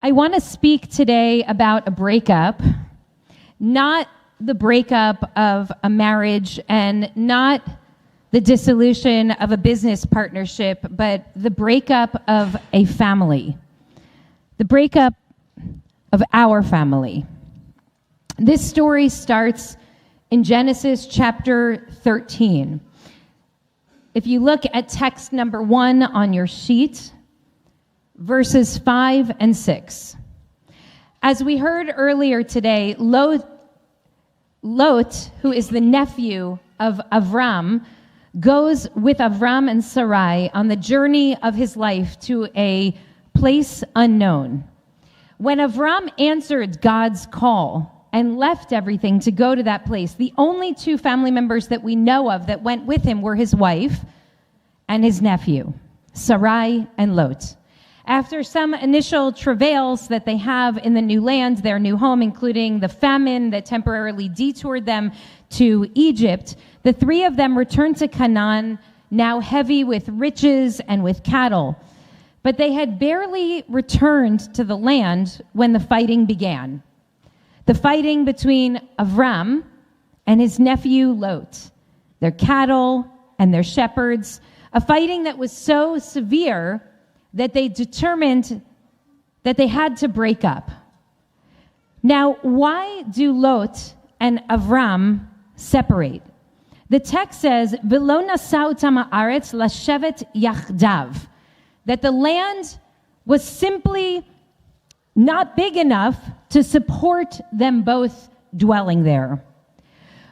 I want to speak today about a breakup, not the breakup of a marriage and not the dissolution of a business partnership, but the breakup of a family, the breakup of our family. This story starts in Genesis chapter 13. If you look at text number 1 on your sheet, verses 5 and 6. As we heard earlier today, Lot, who is the nephew of Avram, goes with Avram and Sarai on the journey of his life to a place unknown. When Avram answered God's call and left everything to go to that place, the only 2 family members that we know of that went with him were his wife and his nephew, Sarai and Lot. After some initial travails that they have in the new land, their new home, including the famine that temporarily detoured them to Egypt, the 3 of them returned to Canaan, now heavy with riches and with cattle. But they had barely returned to the land when the fighting began. The fighting between Avram and his nephew Lot, their cattle and their shepherds, a fighting that was so severe that they determined that they had to break up. Now, why do Lot and Avram separate? The text says, "V'lo nasau tam haaretz lashevet yachdav," that the land was simply not big enough to support them both dwelling there.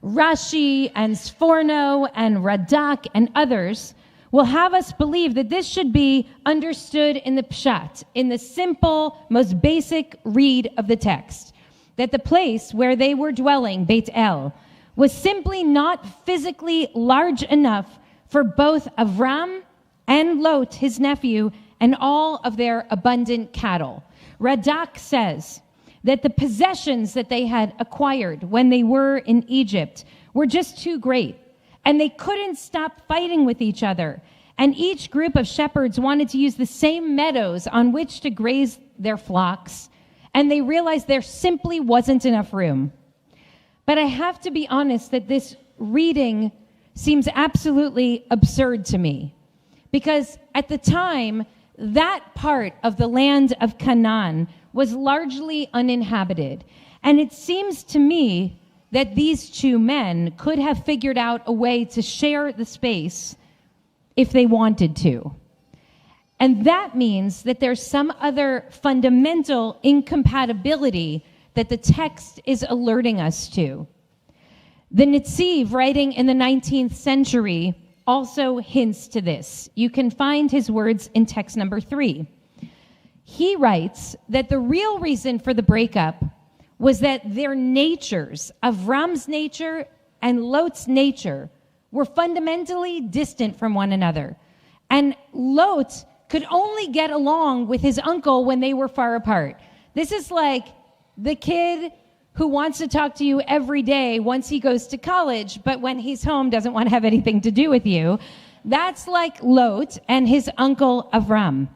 Rashi and Sforno and Radak and others will have us believe that this should be understood in the pshat, in the simple, most basic read of the text, that the place where they were dwelling, Beit El, was simply not physically large enough for both Avram and Lot, his nephew, and all of their abundant cattle. Radak says that the possessions that they had acquired when they were in Egypt were just too great, and they couldn't stop fighting with each other. And each group of shepherds wanted to use the same meadows on which to graze their flocks, and they realized there simply wasn't enough room. But I have to be honest that this reading seems absolutely absurd to me, because at the time, that part of the land of Canaan was largely uninhabited. And it seems to me that these 2 men could have figured out a way to share the space if they wanted to. And that means that there's some other fundamental incompatibility that the text is alerting us to. The Netziv, writing in the 19th century, also hints to this. You can find his words in text number 3. He writes that the real reason for the breakup was that their natures, Avram's nature and Lot's nature, were fundamentally distant from one another. And Lot could only get along with his uncle when they were far apart. This is like the kid who wants to talk to you every day once he goes to college, but when he's home doesn't want to have anything to do with you. That's like Lot and his uncle Avram.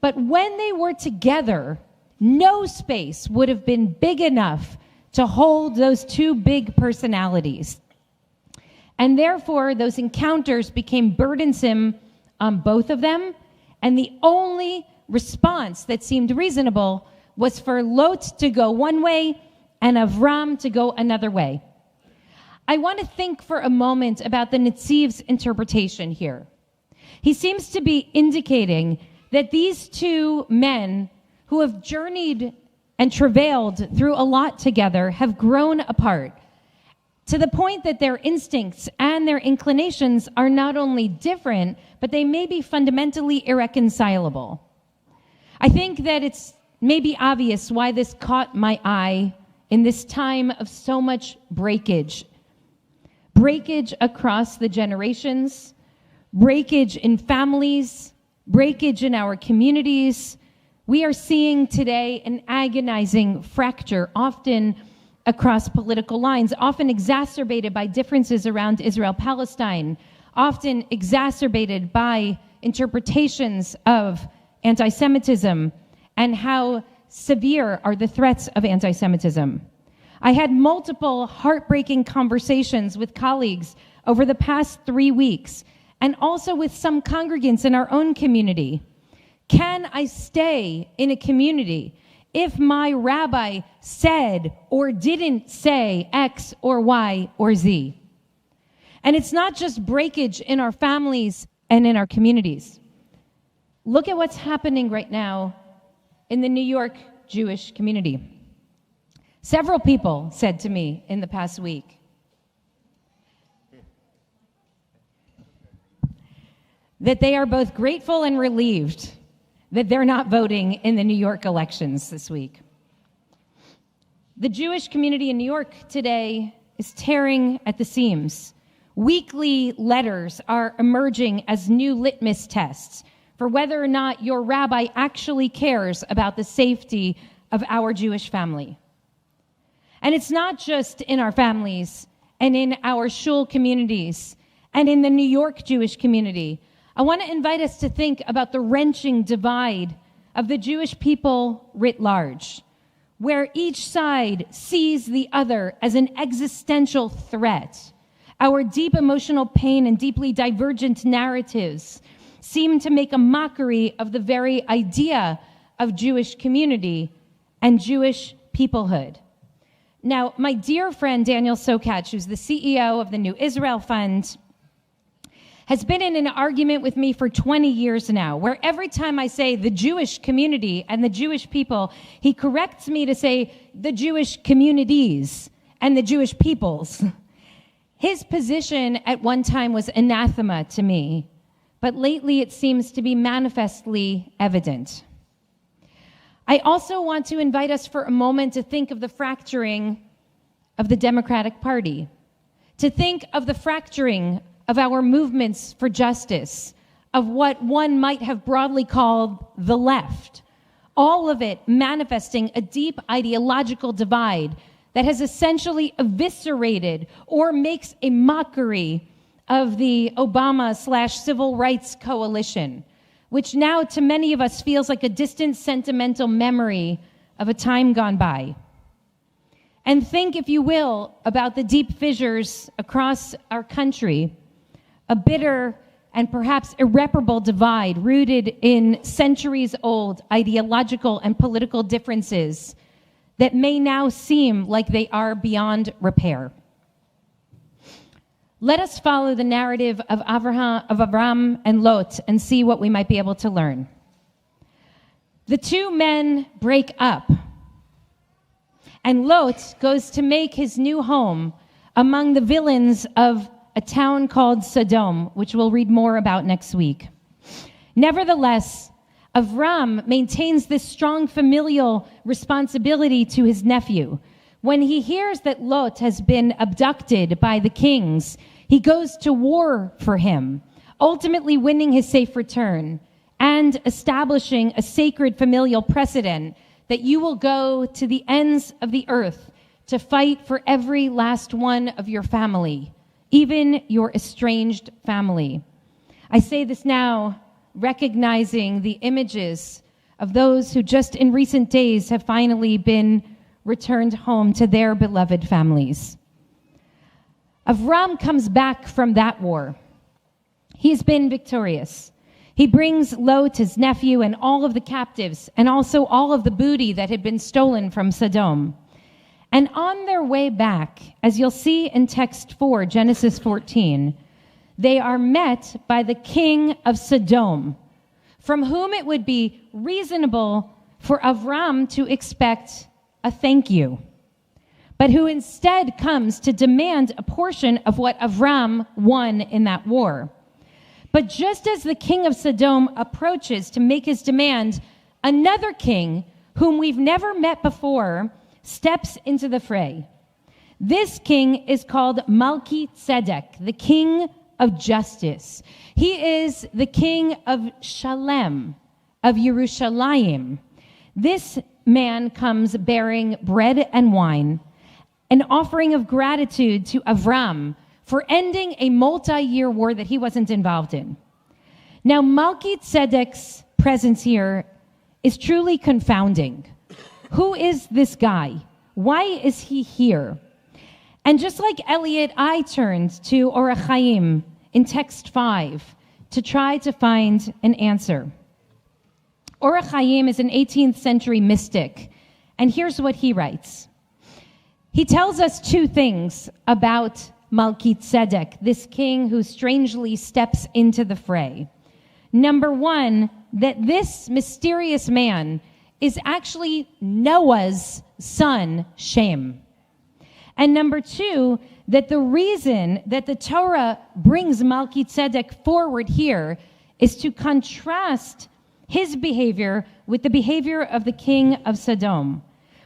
But when they were together, no space would have been big enough to hold those 2 big personalities. And therefore, those encounters became burdensome on both of them. And the only response that seemed reasonable was for Lot to go one way and Avram to go another way. I want to think for a moment about the Netziv's interpretation here. He seems to be indicating that these 2 men who have journeyed and travailed through a lot together have grown apart, to the point that their instincts and their inclinations are not only different, but they may be fundamentally irreconcilable. I think that it's maybe obvious why this caught my eye in this time of so much breakage. Breakage across the generations, breakage in families, breakage in our communities. We are seeing today an agonizing fracture, often across political lines, often exacerbated by differences around Israel-Palestine, often exacerbated by interpretations of anti-Semitism and how severe are the threats of anti-Semitism. I had multiple heartbreaking conversations with colleagues over the past 3 weeks, and also with some congregants in our own community. Can I stay in a community if my rabbi said or didn't say X or Y or Z? And it's not just breakage in our families and in our communities. Look at what's happening right now in the New York Jewish community. Several people said to me in the past week, that they are both grateful and relieved that they're not voting in the New York elections this week. The Jewish community in New York today is tearing at the seams. Weekly letters are emerging as new litmus tests for whether or not your rabbi actually cares about the safety of our Jewish family. And it's not just in our families and in our shul communities and in the New York Jewish community. I want to invite us to think about the wrenching divide of the Jewish people writ large, where each side sees the other as an existential threat. Our deep emotional pain and deeply divergent narratives seem to make a mockery of the very idea of Jewish community and Jewish peoplehood. Now, my dear friend Daniel Sokach, who's the CEO of the New Israel Fund, has been in an argument with me for 20 years now, where every time I say the Jewish community and the Jewish people, he corrects me to say the Jewish communities and the Jewish peoples. His position at one time was anathema to me, but lately it seems to be manifestly evident. I also want to invite us for a moment to think of the fracturing of the Democratic Party, to think of the fracturing of our movements for justice, of what one might have broadly called the left, all of it manifesting a deep ideological divide that has essentially eviscerated or makes a mockery of the Obama/civil rights coalition, which now to many of us feels like a distant sentimental memory of a time gone by. And think, if you will, about the deep fissures across our country, a bitter and perhaps irreparable divide rooted in centuries-old ideological and political differences that may now seem like they are beyond repair. Let us follow the narrative of Avram and Lot and see what we might be able to learn. The two men break up, and Lot goes to make his new home among the villains of a town called Sodom, which we'll read more about next week. Nevertheless, Avram maintains this strong familial responsibility to his nephew. When he hears that Lot has been abducted by the kings, he goes to war for him, ultimately winning his safe return and establishing a sacred familial precedent that you will go to the ends of the earth to fight for every last one of your family, even your estranged family. I say this now, recognizing the images of those who just in recent days have finally been returned home to their beloved families. Avram comes back from that war. He's been victorious. He brings Lot, his nephew, and all of the captives, and also all of the booty that had been stolen from Sodom. And on their way back, as you'll see in text 4, Genesis 14, they are met by the king of Sodom, from whom it would be reasonable for Avram to expect a thank you, but who instead comes to demand a portion of what Avram won in that war. But just as the king of Sodom approaches to make his demand, another king, whom we've never met before, steps into the fray. This king is called Melchizedek, the king of justice. He is the king of Shalem, of Yerushalayim. This man comes bearing bread and wine, an offering of gratitude to Avram for ending a multi-year war that he wasn't involved in. Now, Melchizedek's presence here is truly confounding. Who is this guy? Why is he here? And just like Elliot, I turned to Orach Chaim in text 5 to try to find an answer. Orach Chaim is an 18th century mystic, and here's what he writes. He tells us two things about Melchizedek, this king who strangely steps into the fray. Number one, that this mysterious man is actually Noah's son, Shem. And number two, that the reason that the Torah brings Melchizedek forward here is to contrast his behavior with the behavior of the king of Sodom.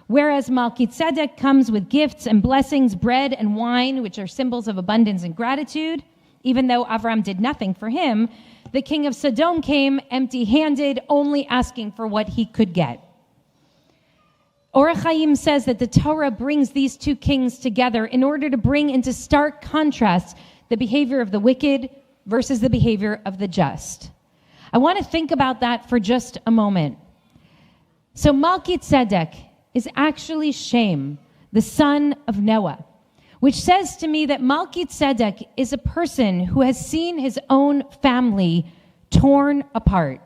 Whereas Melchizedek comes with gifts and blessings, bread and wine, which are symbols of abundance and gratitude, even though Avram did nothing for him, the king of Sodom came empty-handed, only asking for what he could get. Orach Chaim says that the Torah brings these two kings together in order to bring into stark contrast the behavior of the wicked versus the behavior of the just. I want to think about that for just a moment. So Melchizedek is actually Shem, the son of Noah, which says to me that Melchizedek is a person who has seen his own family torn apart.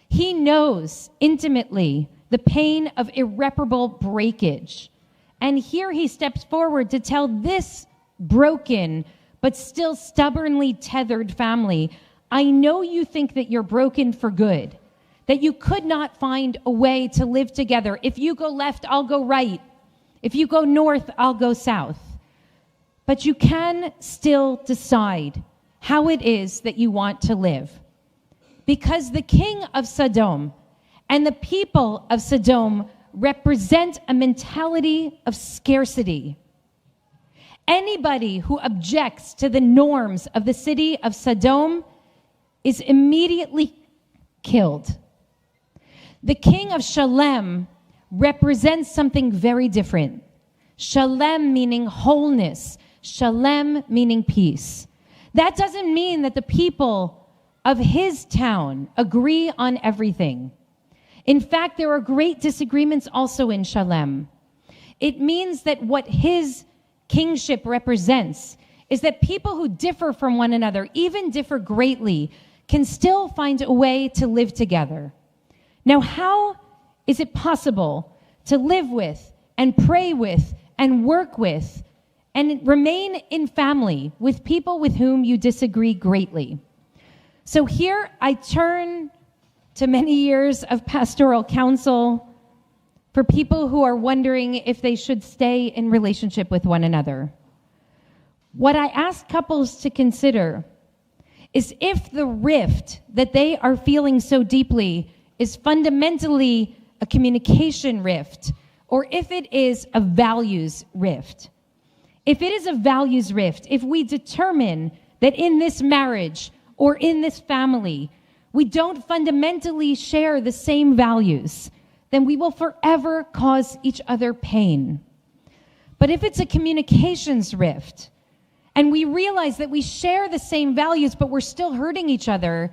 He knows intimately the pain of irreparable breakage. And here he steps forward to tell this broken but still stubbornly tethered family, I know you think that you're broken for good, that you could not find a way to live together. If you go left, I'll go right. If you go north, I'll go south. But you can still decide how it is that you want to live. Because the king of Sodom and the people of Sodom represent a mentality of scarcity. Anybody who objects to the norms of the city of Sodom is immediately killed. The king of Shalem represents something very different. Shalem meaning wholeness, Shalem meaning peace. That doesn't mean that the people of his town agree on everything. In fact, there are great disagreements also in Shalem. It means that what his kingship represents is that people who differ from one another, even differ greatly, can still find a way to live together. Now, how is it possible to live with and pray with and work with and remain in family with people with whom you disagree greatly? So here I turn to many years of pastoral counsel for people who are wondering if they should stay in relationship with one another. What I ask couples to consider is if the rift that they are feeling so deeply is fundamentally a communication rift, or if it is a values rift. If it is a values rift, if we determine that in this marriage or in this family, we don't fundamentally share the same values, then we will forever cause each other pain. But if it's a communications rift, and we realize that we share the same values, but we're still hurting each other,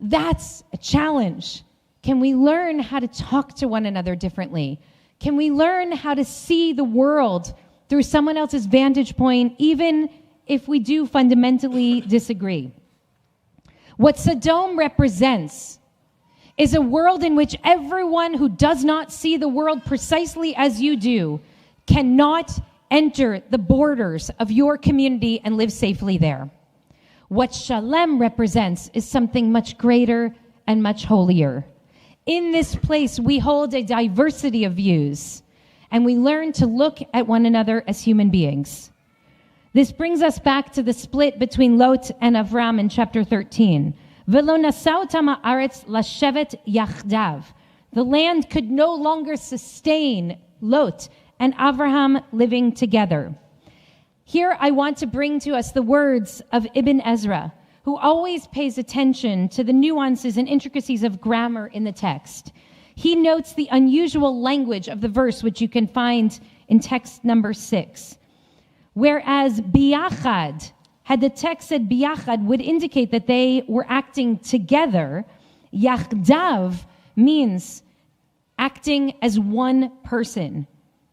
that's a challenge. Can we learn how to talk to one another differently? Can we learn how to see the world through someone else's vantage point, even if we do fundamentally disagree? What Sodom represents is a world in which everyone who does not see the world precisely as you do cannot enter the borders of your community and live safely there. What Shalem represents is something much greater and much holier. In this place, we hold a diversity of views, and we learn to look at one another as human beings. This brings us back to the split between Lot and Avram in chapter 13. V'lo nasau otam haaretz lashevet yachdav. The land could no longer sustain Lot and Avraham living together. Here I want to bring to us the words of Ibn Ezra, who always pays attention to the nuances and intricacies of grammar in the text. He notes the unusual language of the verse, which you can find in text number 6. Whereas biyachad, had the text said biyachad, would indicate that they were acting together. Yachdav means acting as one person.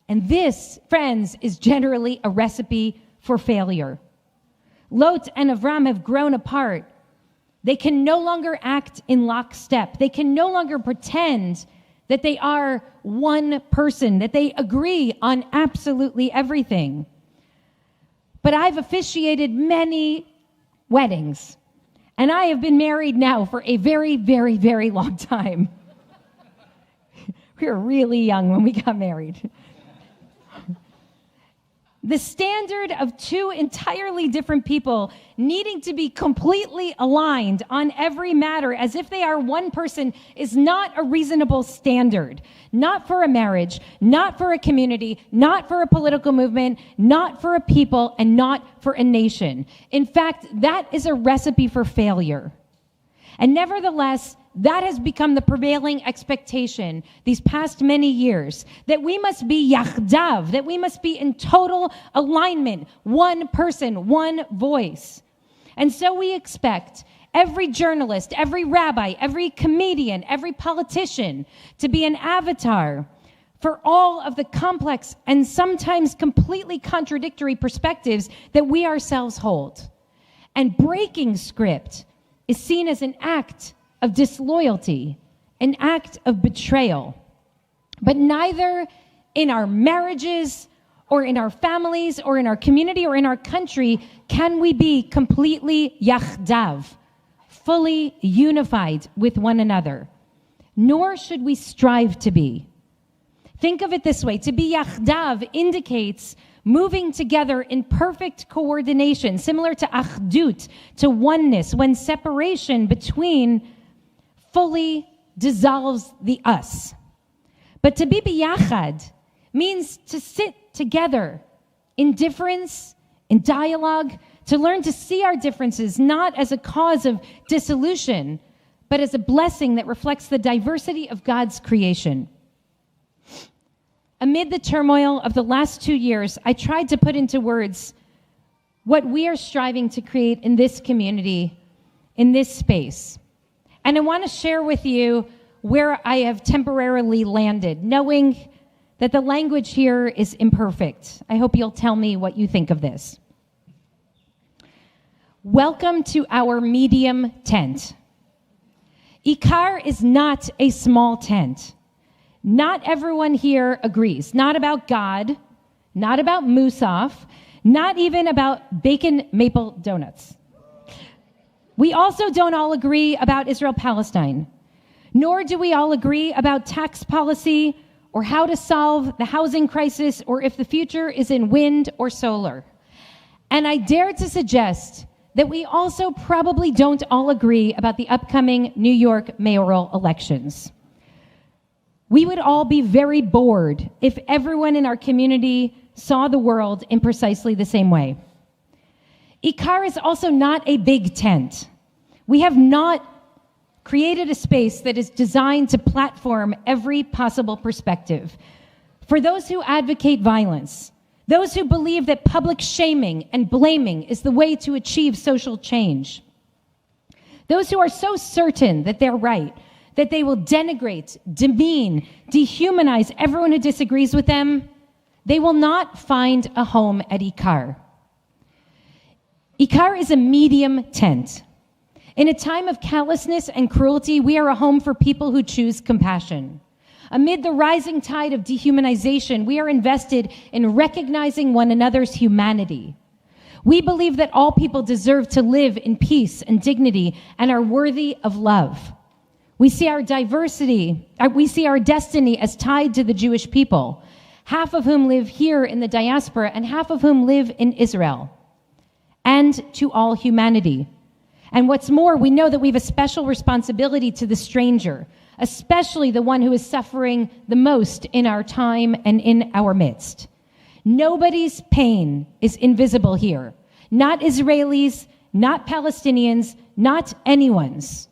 And this, friends, is generally a recipe for failure. Lot and Avram have grown apart. They can no longer act in lockstep. They can no longer pretend that they are one person, that they agree on absolutely everything. But I've officiated many weddings, and I have been married now for a very, very, very long time. We were really young when we got married. The standard of two entirely different people needing to be completely aligned on every matter as if they are one person is not a reasonable standard. Not for a marriage, not for a community, not for a political movement, not for a people, and not for a nation. In fact, that is a recipe for failure. And nevertheless, that has become the prevailing expectation these past many years, that we must be yachdav, that we must be in total alignment, one person, one voice. And so we expect every journalist, every rabbi, every comedian, every politician to be an avatar for all of the complex and sometimes completely contradictory perspectives that we ourselves hold. And breaking script is seen as an act of disloyalty, an act of betrayal. But neither in our marriages or in our families or in our community or in our country can we be completely yachdav, fully unified with one another. Nor should we strive to be. Think of it this way. To be yachdav indicates moving together in perfect coordination, similar to achdut, to oneness, when separation between fully dissolves the us. But to be biyachad means to sit together in difference, in dialogue, to learn to see our differences not as a cause of dissolution, but as a blessing that reflects the diversity of God's creation. Amid the turmoil of the last 2 years, I tried to put into words what we are striving to create in this community, in this space. And I want to share with you where I have temporarily landed, knowing that the language here is imperfect. I hope you'll tell me what you think of this. Welcome to our medium tent. IKAR is not a small tent. Not everyone here agrees. Not about God, not about Musaf, not even about bacon maple donuts. We also don't all agree about Israel-Palestine, nor do we all agree about tax policy or how to solve the housing crisis or if the future is in wind or solar. And I dare to suggest that we also probably don't all agree about the upcoming New York mayoral elections. We would all be very bored if everyone in our community saw the world in precisely the same way. IKAR is also not a big tent. We have not created a space that is designed to platform every possible perspective. For those who advocate violence, those who believe that public shaming and blaming is the way to achieve social change, those who are so certain that they're right, that they will denigrate, demean, dehumanize everyone who disagrees with them, they will not find a home at IKAR. IKAR is a medium tent. In a time of callousness and cruelty, we are a home for people who choose compassion. Amid the rising tide of dehumanization, we are invested in recognizing one another's humanity. We believe that all people deserve to live in peace and dignity and are worthy of love. We see our destiny as tied to the Jewish people, half of whom live here in the diaspora and half of whom live in Israel, and to all humanity. And what's more, we know that we have a special responsibility to the stranger, especially the one who is suffering the most in our time and in our midst. Nobody's pain is invisible here. Not Israelis, not Palestinians, not anyone's.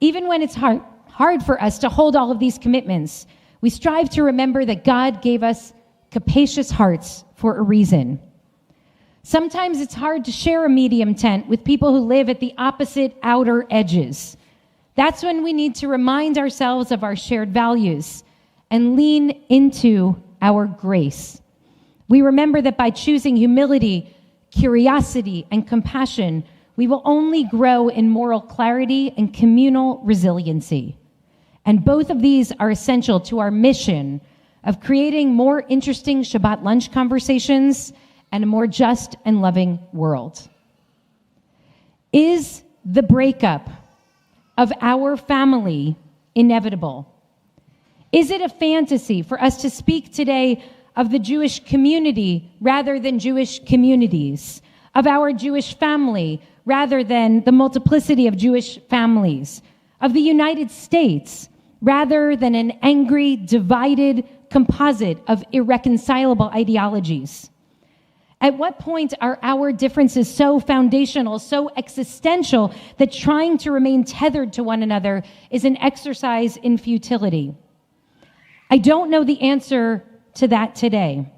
Even when it's hard for us to hold all of these commitments, we strive to remember that God gave us capacious hearts for a reason. Sometimes it's hard to share a medium tent with people who live at the opposite outer edges. That's when we need to remind ourselves of our shared values and lean into our grace. We remember that by choosing humility, curiosity, and compassion, we will only grow in moral clarity and communal resiliency. And both of these are essential to our mission of creating more interesting Shabbat lunch conversations and a more just and loving world. Is the breakup of our family inevitable? Is it a fantasy for us to speak today of the Jewish community rather than Jewish communities, of our Jewish family rather than the multiplicity of Jewish families, of the United States rather than an angry, divided composite of irreconcilable ideologies? At what point are our differences so foundational, so existential, that trying to remain tethered to one another is an exercise in futility? I don't know the answer to that today.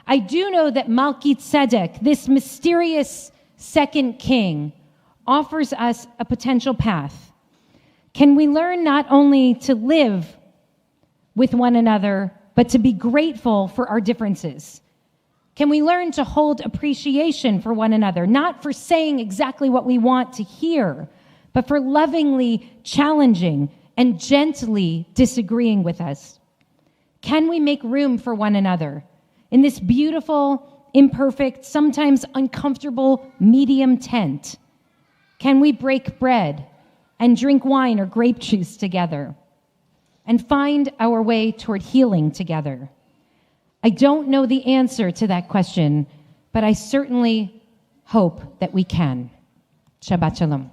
I do know that Malki Tzedek, this mysterious second king, offers us a potential path. Can we learn not only to live with one another, but to be grateful for our differences? Can we learn to hold appreciation for one another, not for saying exactly what we want to hear, but for lovingly challenging and gently disagreeing with us? Can we make room for one another in this beautiful, imperfect, sometimes uncomfortable medium tent? Can we break bread and drink wine or grape juice together and find our way toward healing together? I don't know the answer to that question, but I certainly hope that we can. Shabbat Shalom.